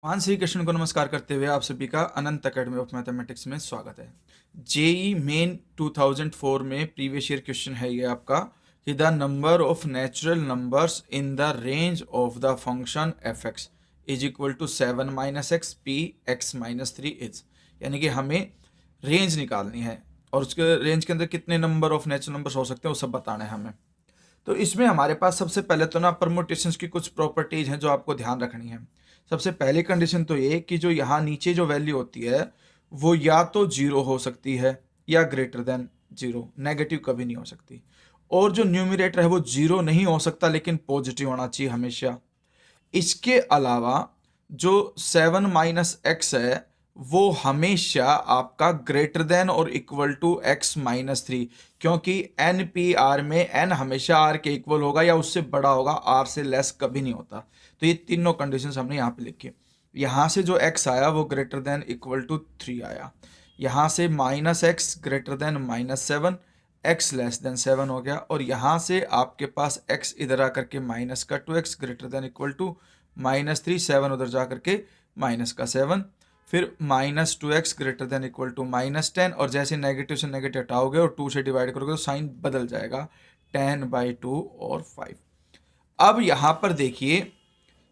महान श्री कृष्ण को नमस्कार करते हुए आप सभी का अनंत अकेडमी ऑफ मैथमेटिक्स में स्वागत है। जेई मेन 2004 में प्रीवियस ईयर क्वेश्चन है ये आपका कि the number of natural numbers in the range of the function f x is equal to 7 minus x p x minus 3 is, यानी कि हमें रेंज निकालनी है और उसके रेंज के अंदर कितने नंबर ऑफ नेचुरल नंबर्स हो सकते हैं वो सब बताना है हमें। तो इसमें हमारे पास सबसे पहले तो ना परमुटेशंस की कुछ प्रॉपर्टीज हैं जो आपको ध्यान रखनी है। सबसे पहली कंडीशन तो ये कि जो यहाँ नीचे जो वैल्यू होती है वो या तो जीरो हो सकती है या ग्रेटर देन जीरो, नेगेटिव कभी नहीं हो सकती। और जो न्यूमरेटर है वो जीरो नहीं हो सकता लेकिन पॉजिटिव होना चाहिए हमेशा। इसके अलावा जो 7 माइनस एक्स है वो हमेशा आपका ग्रेटर देन और इक्वल टू एक्स माइनस 3, क्योंकि एन पी आर में एन हमेशा आर के इक्वल होगा या उससे बड़ा होगा, आर से लेस कभी नहीं होता। तो ये तीनों कंडीशंस हमने यहाँ पे लिखी। यहाँ से जो एक्स आया वो ग्रेटर देन इक्वल टू 3 आया। यहाँ से minus x greater than minus 7, x less than 7 हो गया। और यहाँ से आपके पास एक्स इधर आकर के माइनस का 2x greater than equal to minus 3, 7 उधर जा करके माइनस का 7, फिर minus 2x greater than equal to minus 10। और जैसे नेगेटिव से नेगेटिव हटाओगे और 2 से डिवाइड करोगे तो साइन बदल जाएगा, 10/2 और 5। अब यहाँ पर देखिए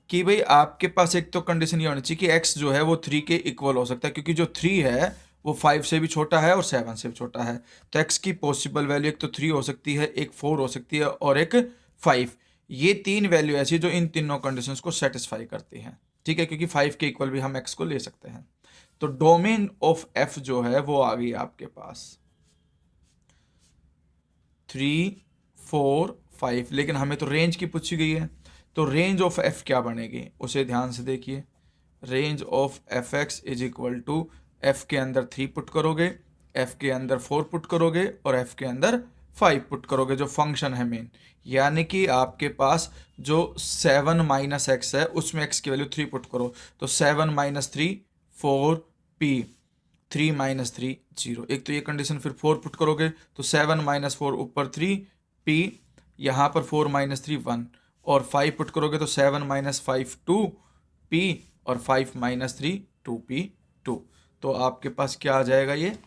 कि भाई आपके पास एक तो कंडीशन ये होनी चाहिए कि x जो है वो 3 के इक्वल हो सकता है, क्योंकि जो 3 है वो 5 से भी छोटा है और 7 से भी छोटा है। तो x की पॉसिबल वैल्यू एक तो 3 हो सकती है, एक 4 हो सकती है और एक 5। ये तीन वैल्यू ऐसी जो इन तीनों कंडीशंस को सेटिस्फाई करती हैं, ठीक है, क्योंकि 5 के इक्वल भी हम x को ले सकते हैं। तो डोमेन ऑफ f जो है वो आ गई आपके पास 3, 4, 5, लेकिन हमें तो रेंज की पूछी गई है। तो रेंज ऑफ f क्या बनेगी उसे ध्यान से देखिए। Range of f x is equal to f के अंदर 3 पुट करोगे, एफ के अंदर 4 पुट करोगे और एफ के अंदर 5 पुट करोगे, जो फंक्शन है मेन। यानी कि आपके पास जो 7 माइनस एक्स है उसमें x की वैल्यू 3 पुट करो, तो 7 माइनस 3 4 p, 3 माइनस 3 0। एक तो ये कंडीशन, फिर 4 पुट करोगे तो 7 माइनस 4 ऊपर 3 p, यहाँ पर 4 माइनस 3 1, और 5 पुट करोगे तो 7 माइनस 5 2 p और 5 माइनस 3 2p 2। तो आपके पास क्या आ जाएगा, ये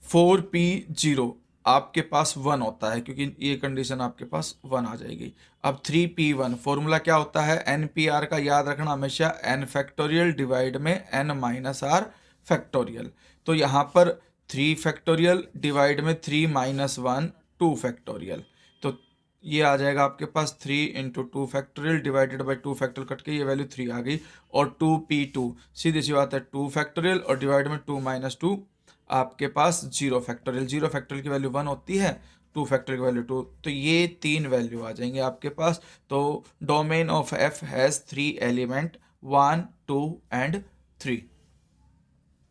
4p 0 आपके पास 1 होता है, क्योंकि ये कंडीशन आपके पास 1 आ जाएगी। अब 3p1 फॉर्मूला क्या होता है npr का, याद रखना हमेशा, n फैक्टोरियल डिवाइड में n माइनस आर फैक्टोरियल। तो यहाँ पर 3 फैक्टोरियल डिवाइड में 3 माइनस 1 2 फैक्टोरियल। तो ये आ जाएगा आपके पास 3 into 2 factorial divided by 2 factorial, cut के ये वैल्यू 3 आ गई। और 2p2 सीधी सी बात है 2 फैक्टोरियल और डिवाइड में 2 माइनस 2 आपके पास 0 फैक्टोरियल। 0 फैक्टोरियल की वैल्यू 1 होती है, 2 फैक्टोरियल की वैल्यू 2। तो ये तीन वैल्यू आ जाएंगे आपके पास। तो domain of f has 3 element 1 2 and 3।